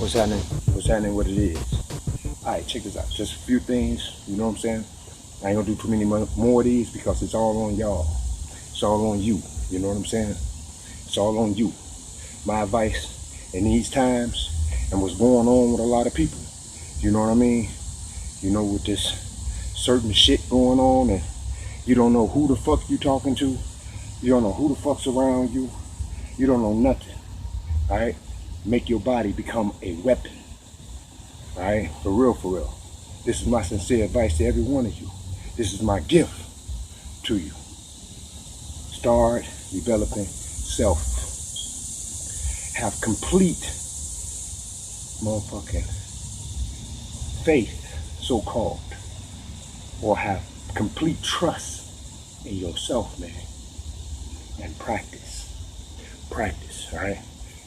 What's happening? What's happening? What it is? All right, check this out. Just a few things. You know what I'm saying? I ain't gonna do too many more of these because it's all on y'all. It's all on you. You know what I'm saying? It's all on you. My advice in these times and what's going on with a lot of people. You know what I mean? You know, with this certain shit going on, and you don't know who the fuck you talking to. You don't know who the fuck's around you. You don't know nothing. All right? Make your body become a weapon. All right? For real, for real. This is my sincere advice to every one of you. This is my gift to you. Start developing self. Have complete motherfucking faith, so-called, or have complete trust in yourself, man. And practice. Practice, all right?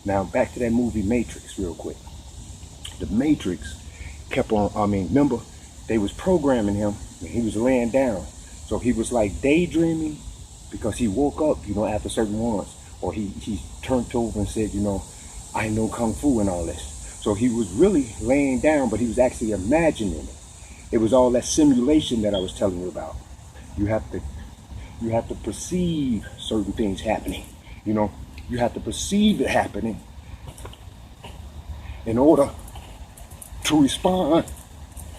Now, back to that movie Matrix real quick. The Matrix kept on, remember, they was programming him, and he was laying down. So he was like daydreaming because he woke up, you know, after certain ones. Or he turned over and said, you know, I know Kung Fu and all this. So he was really laying down, but he was actually imagining it. It was all that simulation that I was telling you about. You have to perceive certain things happening. You know, you have to perceive it happening in order to respond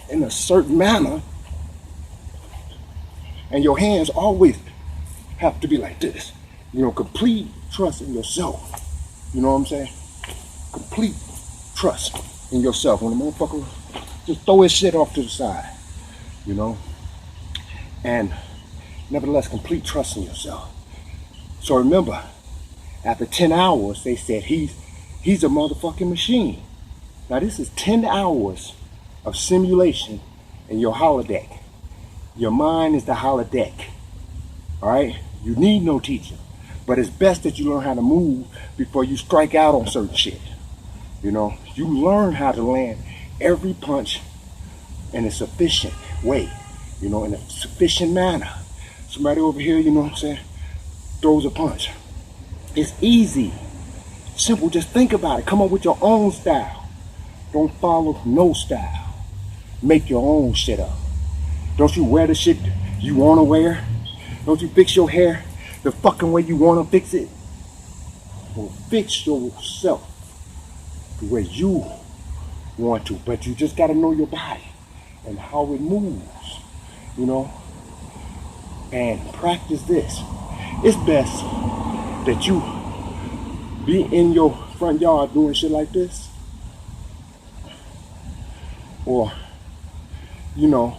in a certain manner. And your hands always have to be like this. You know, complete trust in yourself. You know what I'm saying? Complete trust in yourself. When a motherfucker just throw his shit off to the side, you know? And nevertheless, complete trust in yourself. So remember, after 10 hours, they said he's a motherfucking machine. Now this is 10 hours of simulation in your holodeck. Your mind is the holodeck. All right? You need no teacher. But it's best that you learn how to move before you strike out on certain shit. You know, you learn how to land every punch in a sufficient way, you know, in a sufficient manner. Somebody over here, you know what I'm saying, throws a punch. It's easy, simple, just think about it. Come up with your own style. Don't follow no style. Make your own shit up. Don't you wear the shit you want to wear? Don't you fix your hair the fucking way you want to fix it? Well, fix yourself the way you want to, but you just got to know your body and how it moves, you know, and practice this. It's best that you be in your front yard doing shit like this, or, you know,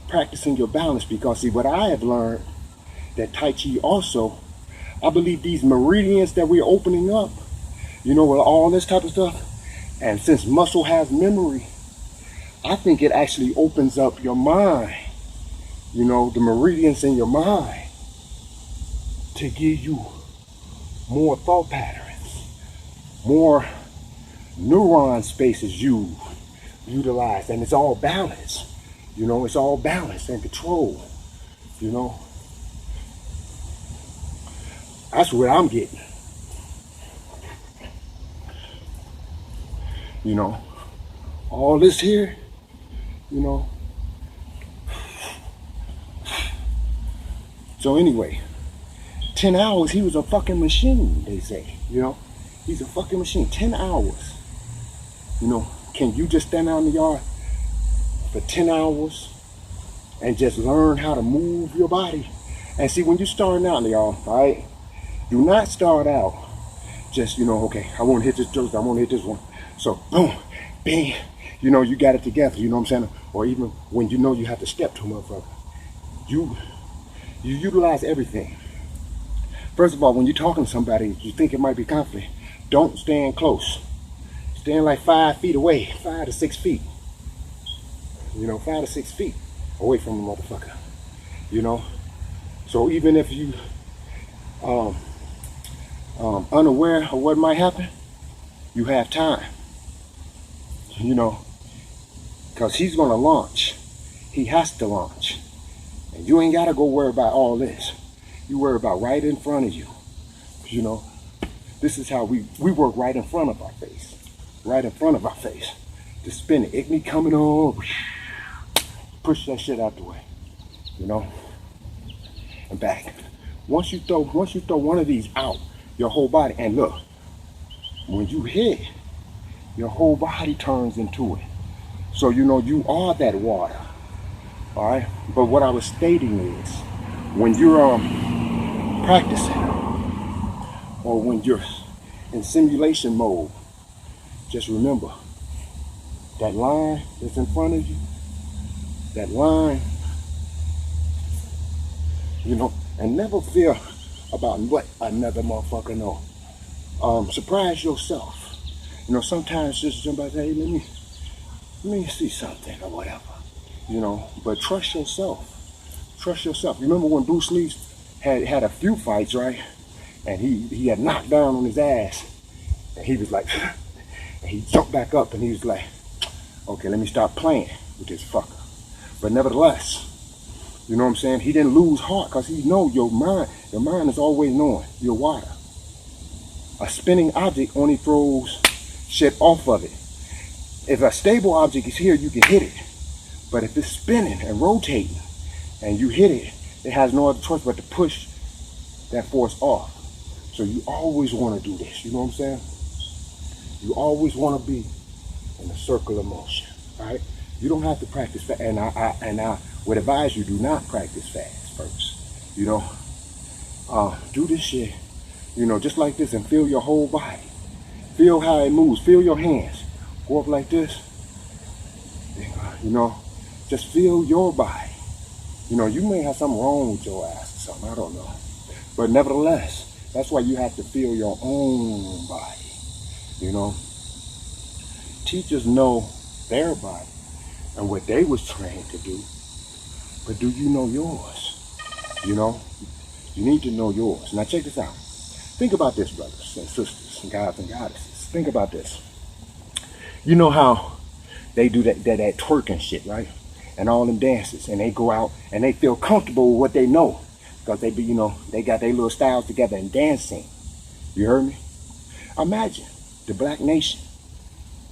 practicing your balance, because see, what I have learned, that Tai Chi also, I believe these meridians that we're opening up, you know, with all this type of stuff, and since muscle has memory, I think it actually opens up your mind, you know, the meridians in your mind, to give you more thought patterns, more neuron spaces you utilize, and it's all balanced, you know, it's all balanced and controlled, you know. That's what I'm getting. You know, all this here, you know. So anyway, 10 hours, he was a fucking machine, they say, you know. He's a fucking machine, 10 hours. You know, can you just stand out in the yard for 10 hours and just learn how to move your body? And see, when you're starting out in the yard, all right, do not start out just, you know, okay, I want to hit this joke, I want to hit this one. So, boom, bang, you know, you got it together, you know what I'm saying? Or even when you know you have to step to a motherfucker, you utilize everything. First of all, when you're talking to somebody, you think it might be conflict, don't stand close. Stand like 5 feet away, 5 to 6 feet. You know, 5 to 6 feet away from the motherfucker, you know? So even if you unaware of what might happen, you have time, you know, because he's going to launch. He has to launch, and you ain't got to go worry about all this. You worry about right in front of you, you know. This is how we work right in front of our face. right in front of our face to spin it. It me coming on, push that shit out the way, you know, and back. Once you throw one of these out, your whole body, and look, when you hit, your whole body turns into it. So you know you are that water. All right. But what I was stating is, when you're practicing, or when you're in simulation mode, just remember that line that's in front of you. That line, you know, and never fear about what another motherfucker know. Surprise yourself. You know, sometimes just jump out and say, hey, let me see something or whatever. You know, but trust yourself. Trust yourself. Remember when Bruce Lee had a few fights, right? And he had knocked down on his ass. And he was like, and he jumped back up and he was like, okay, let me stop playing with this fucker. But nevertheless, you know what I'm saying? He didn't lose heart because he know your mind is always knowing you're water. A spinning object only throws shit off of it. If a stable object is here, you can hit it. But if it's spinning and rotating and you hit it, it has no other choice but to push that force off. So you always want to do this, you know what I'm saying? You always want to be in a circle of motion, right? You don't have to practice fast, and I would advise you, do not practice fast first, you know? Do this shit, you know, just like this, and feel your whole body. Feel how it moves, feel your hands. Go up like this, you know, just feel your body. You know, you may have something wrong with your ass or something, I don't know. But nevertheless, that's why you have to feel your own body, you know? Teachers know their body and what they was trained to do, but do you know yours? You know, you need to know yours. Now check this out. Think about this, brothers and sisters and gods and goddesses. Think about this. You know how they do that twerking shit, right? And all them dances, and they go out and they feel comfortable with what they know because they be, you know, they got their little styles together and dancing. You heard me? Imagine the black nation,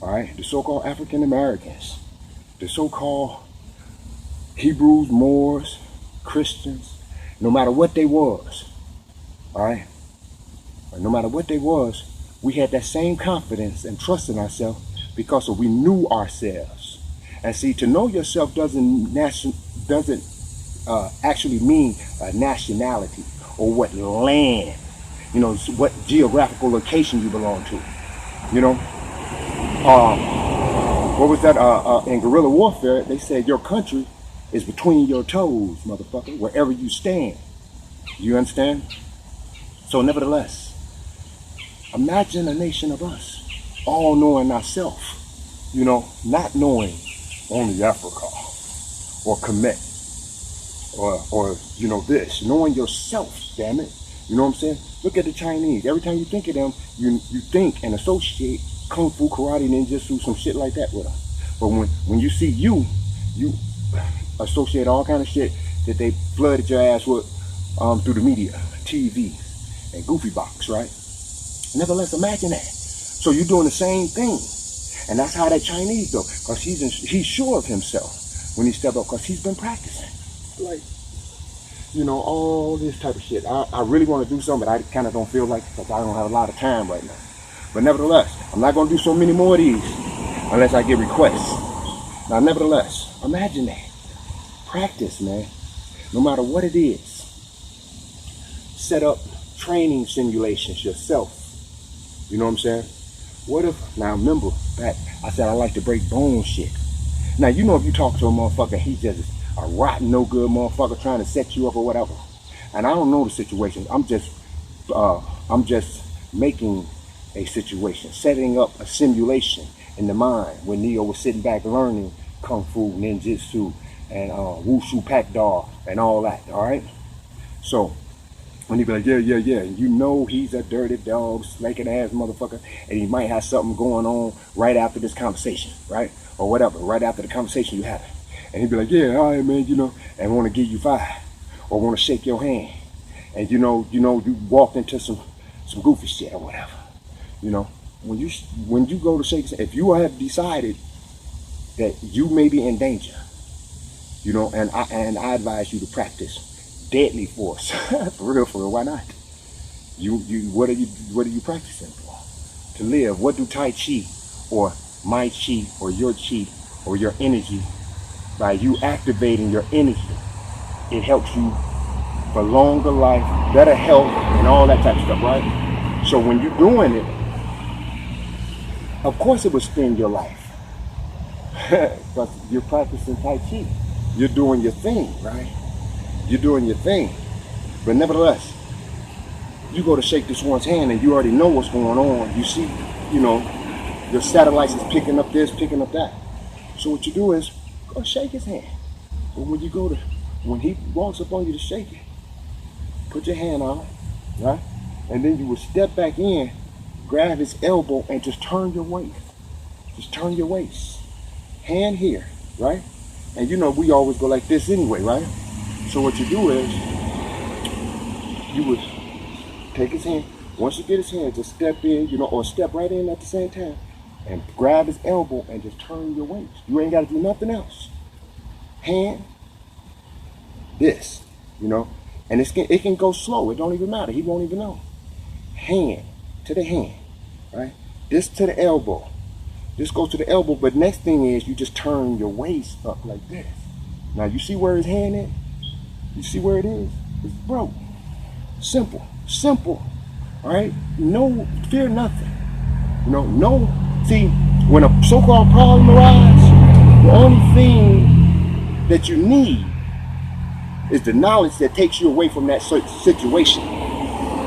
all right, the so-called African Americans, the so-called Hebrews, Moors, Christians, no matter what they was, all right, no matter what they was, we had that same confidence and trust in ourselves because we knew ourselves. And see, to know yourself doesn't actually mean a nationality or what land, you know, what geographical location you belong to. You know, what was that? In guerrilla warfare, they said your country is between your toes, motherfucker, wherever you stand. You understand? So nevertheless, imagine a nation of us, all knowing ourselves, you know, not knowing only Africa or Kemet or you know, this, knowing yourself, damn it. You know what I'm saying? Look at the Chinese. Every time you think of them, you think and associate Kung Fu, Karate, Ninjutsu, some shit like that with them. But when you see you associate all kind of shit that they flooded your ass with through the media, TV, and Goofy Box, right? Nevertheless, imagine that. So you're doing the same thing. And that's how that Chinese though, because he's sure of himself when he step up, because he's been practicing. Like, you know, all this type of shit. I really want to do something, but I kind of don't feel like it because I don't have a lot of time right now. But nevertheless, I'm not going to do so many more of these unless I get requests. Now, nevertheless, imagine that. Practice, man. No matter what it is. Set up training simulations yourself. You know what I'm saying? What if, now remember back, I said I like to break bone shit. Now, you know, if you talk to a motherfucker, he's just a rotten, no good motherfucker trying to set you up or whatever. And I don't know the situation. I'm just making a situation, setting up a simulation in the mind when Neo was sitting back learning Kung Fu, Ninjutsu, and Wushu Pak Daw and all that, all right? So, when he be like, yeah, you know he's a dirty dog, slaking ass motherfucker, and he might have something going on right after this conversation, right? Or whatever, right after the conversation you have. And he'd be like, yeah, all right, man, you know, and want to give you 5, or want to shake your hand. And you know, you walked into some goofy shit or whatever, you know. when you go to shake his hand, if you have decided that you may be in danger, you know, and I advise you to practice deadly force. For real, why not? What are you practicing for? To live. What do Tai Chi or my Chi or your Chi or your energy, by you activating your energy, it helps you for longer life, better health, and all that type of stuff, right? So when you're doing it, of course it will spend your life. Because you're practicing Tai Chi. You're doing your thing, right? You're doing your thing. But nevertheless, you go to shake this one's hand and you already know what's going on. You see, you know, your satellites is picking up this, picking up that. So what you do is go shake his hand. But when he walks up on you to shake it, put your hand on it, right? And then you will step back in, grab his elbow, and just turn your waist. Just turn your waist. Hand here, right? And you know we always go like this anyway, right? So what you do is you would take his hand. Once you get his hand, just step in, you know, or step right in at the same time and grab his elbow and just turn your waist. You ain't got to do nothing else. Hand, this, you know, and it can go slow. It don't even matter. He won't even know. Hand to the hand, right? This to the elbow. This goes to the elbow, but next thing is you just turn your waist up like this. Now you see where his hand is? You see where it is? It's broke. Simple, all right? No, fear nothing. You know, no, see, when a so-called problem arises, the only thing that you need is the knowledge that takes you away from that situation.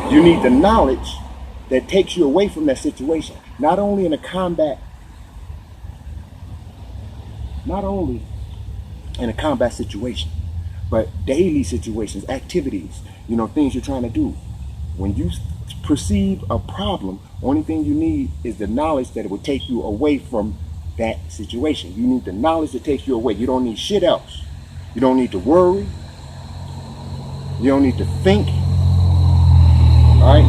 You need the knowledge that takes you away from that situation. Not only in a combat situation, but daily situations, activities, you know, things you're trying to do. When you perceive a problem, only thing you need is the knowledge that it will take you away from that situation. You need the knowledge that takes you away. You don't need shit else. You don't need to worry. You don't need to think. All right?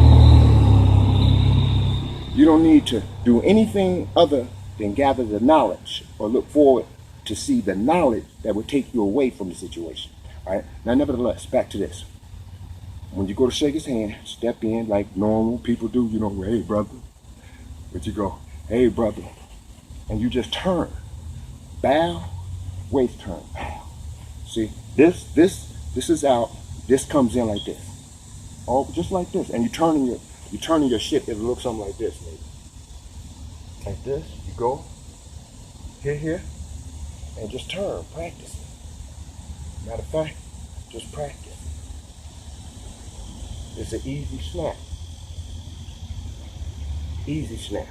You don't need to do anything other than gather the knowledge or look forward to see the knowledge that would take you away from the situation. All right? Now, nevertheless, back to this. When you go to shake his hand, step in like normal people do, you know, hey, brother. But you go, hey, brother. And you just turn. Bow, waist turn, bow. See, this is out. This comes in like this. Oh, just like this. And you're turning your shit, it'll look something like this, maybe. Like this, you go, here, and just turn, practice it. Matter of fact, just practice. It's an easy snap. Easy snap.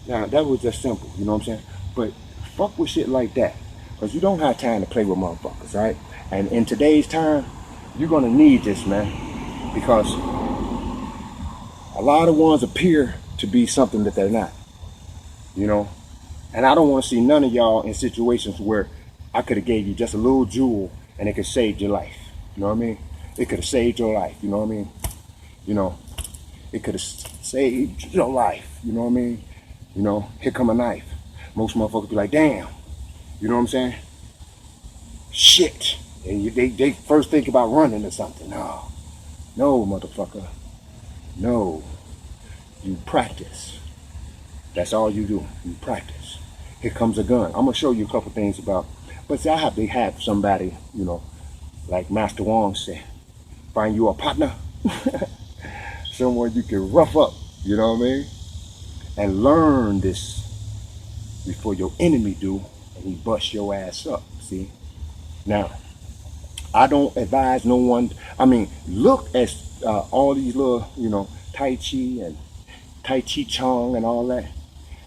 Now, that was just simple, you know what I'm saying? But fuck with shit like that. Because you don't have time to play with motherfuckers, right? And in today's time, you're going to need this, man. Because a lot of ones appear to be something that they're not. You know? And I don't want to see none of y'all in situations where I could have gave you just a little jewel and it could save your life. You know what I mean? It could have saved your life. You know what I mean? You know, it could have saved your life. You know what I mean? You know, here come a knife. Most motherfuckers be like, damn. You know what I'm saying? Shit. And they first think about running or something. No, motherfucker. No. You practice. That's all you do. You practice. Here comes a gun. I'm going to show you a couple things about, but see, I have to have somebody, you know, like Master Wong said, find you a partner. Someone you can rough up, you know what I mean? And learn this before your enemy do, and he bust your ass up, see? Now, I don't advise no one, I mean, look at all these little, you know, Tai Chi and Tai Chi Chong and all that,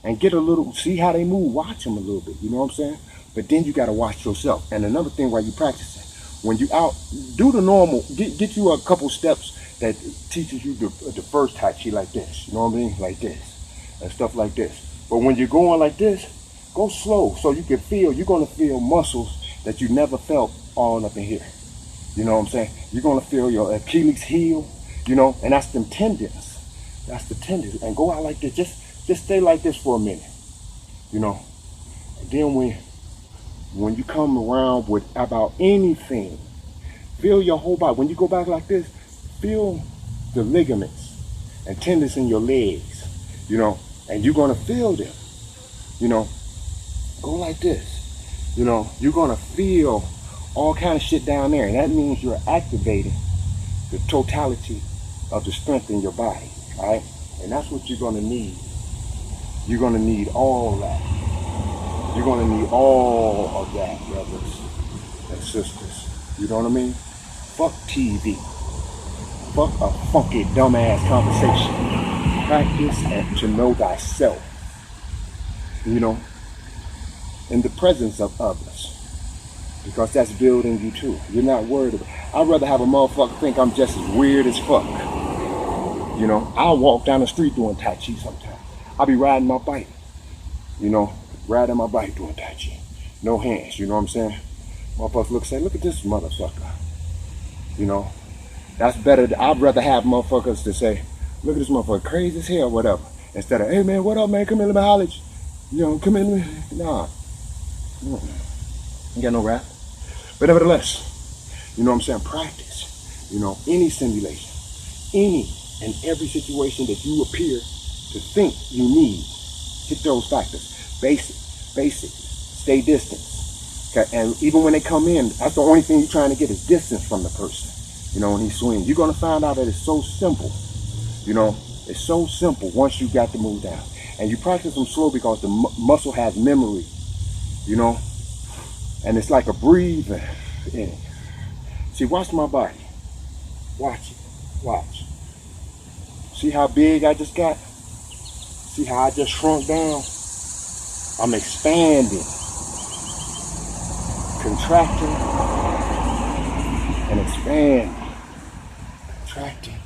and get a little, see how they move, watch them a little bit, you know what I'm saying? But then you got to watch yourself. And another thing while you're practicing, when you out, do the normal, get you a couple steps that teaches you the first Tai Chi like this, you know what I mean? Like this, and stuff like this. But when you're going like this, go slow so you can feel, you're going to feel muscles that you never felt all up in here. You know what I'm saying? You're going to feel your Achilles heel, you know, and that's them tendons. That's the tendons. And go out like this. Just stay like this for a minute, you know. And then when you come around with about anything, feel your whole body. When you go back like this, feel the ligaments and tendons in your legs, you know, and you're gonna feel them, you know. Go like this, you know, you're gonna feel all kind of shit down there, and that means you're activating the totality of the strength in your body, all right? And that's what you're gonna need. You're gonna need all that. You're gonna need all of that, brothers and sisters. You know what I mean? Fuck TV. Fuck a funky, dumbass conversation. Practice and to know thyself. You know, in the presence of others. Because that's building you too. You're not worried about it. I'd rather have a motherfucker think I'm just as weird as fuck. You know, I'll walk down the street doing Tai Chi sometimes. I'll be riding my bike. You know, riding my bike doing Tai Chi. No hands, you know what I'm saying? Motherfuckers look and say, look at this motherfucker. You know, that's better. I'd rather have motherfuckers to say, look at this motherfucker, crazy as hell, whatever. Instead of, hey man, what up man, come in, let me holler at you. You know, come in, nah. Ain't got no rap. But nevertheless, you know what I'm saying, practice. You know, any simulation, any and every situation that you appear to think you need, hit those factors. Basic, stay distant. Okay? And even when they come in, that's the only thing you're trying to get is distance from the person. You know, when he swings, you're gonna find out that it's so simple. You know, it's so simple once you got to move down. And you practice them slow because the muscle has memory, you know? And it's like a breathing in it. See, watch my body. Watch it, watch. See how big I just got? See how I just shrunk down? I'm expanding, contracting, and expanding, contracting.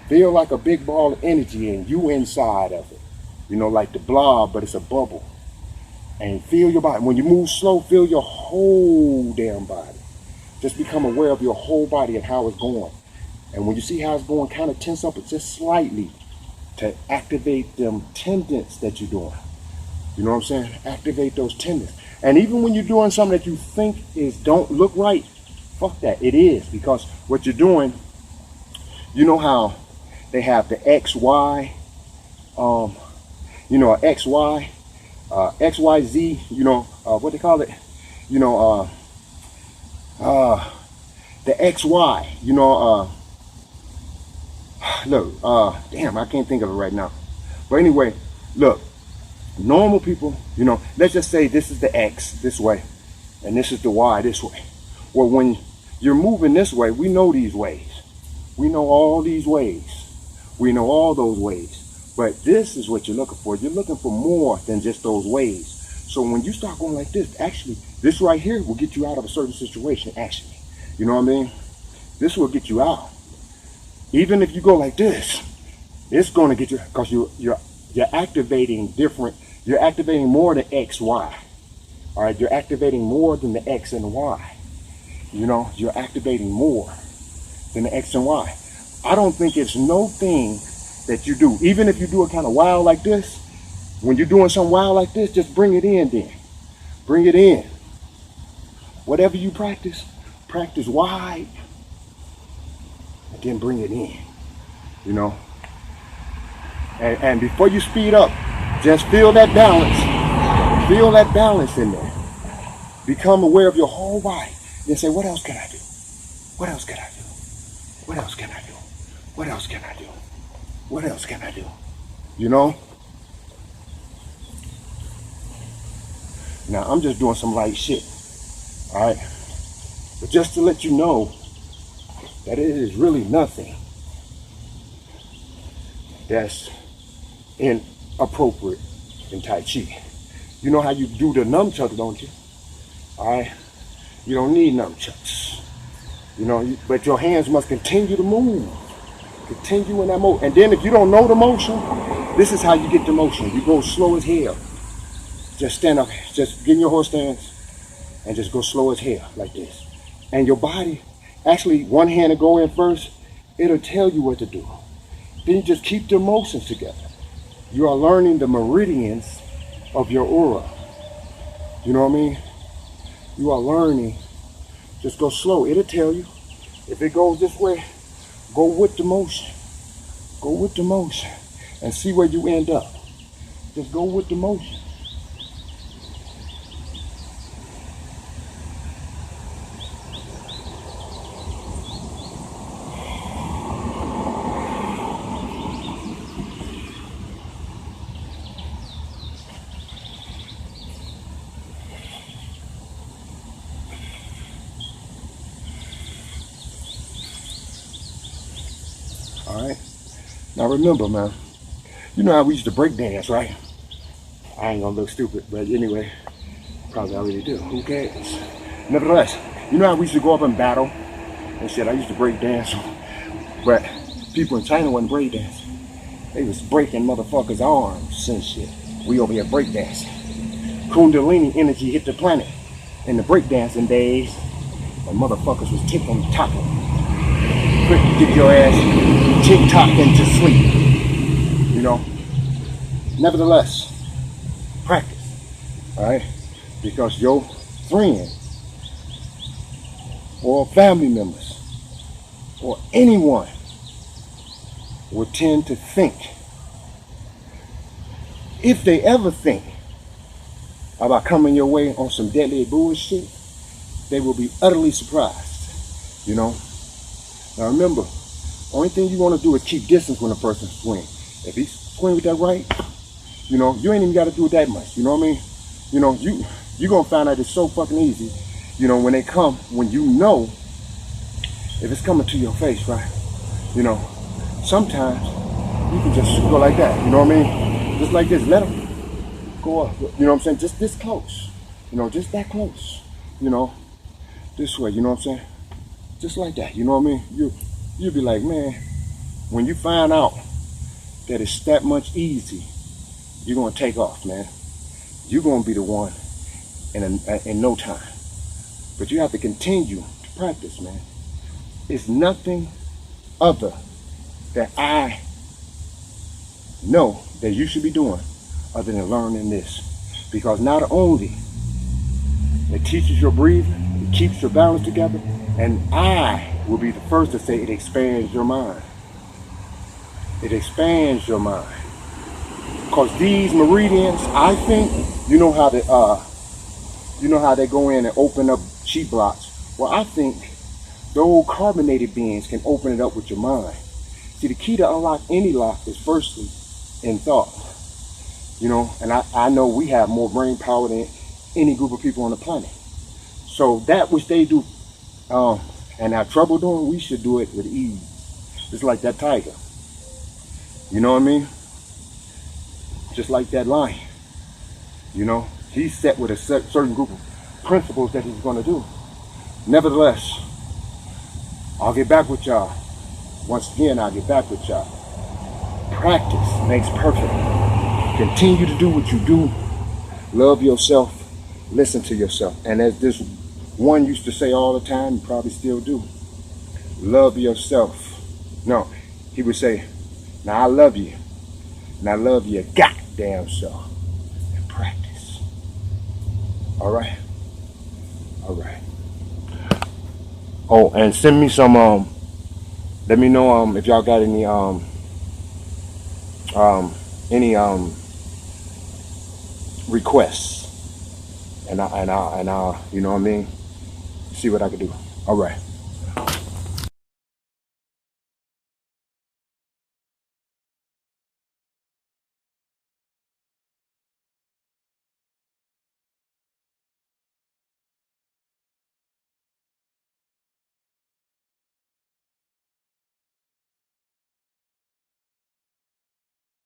Feel like a big ball of energy and you inside of it. You know, like the blob, but it's a bubble. And feel your body. When you move slow, feel your whole damn body. Just become aware of your whole body and how it's going. And when you see how it's going, kind of tense up it just slightly to activate them tendons that you're doing. You know what I'm saying? Activate those tendons. And even when you're doing something that you think is don't look right, fuck that. It is, because what you're doing, you know how they have the XY, you know, XY, XYZ, you know, what they call it, you know, the XY, you know, look, damn, I can't think of it right now. But anyway, look, normal people, you know, let's just say this is the X this way, and this is the Y this way. Well, when you're moving this way, we know these ways. We know all these ways. We know all those ways. But this is what you're looking for. You're looking for more than just those ways. So when you start going like this, actually, this right here will get you out of a certain situation, actually. You know what I mean? This will get you out. Even if you go like this, it's going to get you, because you're activating different, you're activating more than X, Y. All right, you're activating more than the X and the Y. You know, you're activating more than the X and Y. I don't think it's no thing that you do, even if you do it kind of wild like this. When you're doing something wild like this, just bring it in then. Bring it in. Whatever you practice, practice wide, and then bring it in, you know. And before you speed up, just feel that balance. Feel that balance in there. Become aware of your whole body. Then say, what else can I do? What else can I do? What else can I do? What else can I do? What else can I do? You know? Now, I'm just doing some light shit. All right? But just to let you know that it is really nothing that's inappropriate in Tai Chi. You know how you do the nunchucks, don't you? All right? You don't need nunchucks. You know, but your hands must continue to move. Continue in that motion. And then if you don't know the motion, this is how you get the motion. You go slow as hell. Just stand up, just get in your horse stance and just go slow as hell like this. And your body, actually one hand will go in first, it'll tell you what to do. Then you just keep the motions together. You are learning the meridians of your aura. You know what I mean? You are learning. Just go slow. It'll tell you. If it goes this way, go with the motion. Go with the motion and see where you end up. Just go with the motion. All right. Now remember, man, you know how we used to break dance, right? I ain't gonna look stupid, but anyway, probably already do. Who cares? Nevertheless, you know how we used to go up and battle and shit. I used to break dance, but people in China wasn't break dancing. They was breaking motherfuckers' arms and shit. We over here break dancing. Kundalini energy hit the planet in the break dancing days, and motherfuckers was tick-tock. Quick to get your ass tick-tock into sleep. You know? Nevertheless, practice. Alright? Because your friends or family members or anyone will tend to think, if they ever think about coming your way on some deadly bullshit, they will be utterly surprised. You know? Now remember, only thing you want to do is keep distance when a person swings. If he swing with that right, you know, you ain't even got to do it that much. You know what I mean? You know, you're going to find out it's so fucking easy, you know, when they come, when you know if it's coming to your face, right? You know, sometimes you can just go like that. You know what I mean? Just like this. Let them go up. You know what I'm saying? Just this close. You know, just that close. You know, this way. You know what I'm saying? Just like that, you know what I mean? You'll be like, man, when you find out that it's that much easy, you're gonna take off, man. You're gonna be the one in no time. But you have to continue to practice, man. It's nothing other that I know that you should be doing other than learning this. Because not only it teaches your breathing, it keeps your balance together, and I will be the first to say it expands your mind. It expands your mind. Because these meridians, I think, you know how they go in and open up chi blocks. Well, I think those carbonated beings can open it up with your mind. See, the key to unlock any lock is firstly in thought. You know, and I know we have more brain power than any group of people on the planet. So that which they do and have trouble doing, we should do it with ease. Just like that tiger. You know what I mean? Just like that lion. You know, he's set with a certain group of principles that he's going to do. Nevertheless, I'll get back with y'all. Once again, I'll get back with y'all. Practice makes perfect. Continue to do what you do. Love yourself. Listen to yourself. And as this one used to say all the time, you probably still do. Love yourself. No, he would say, now I love you. And I love your goddamn self. And practice. Alright? Alright. Oh, and send me some, let me know if y'all got any requests. And I'll, you know what I mean? See what I can do. All right.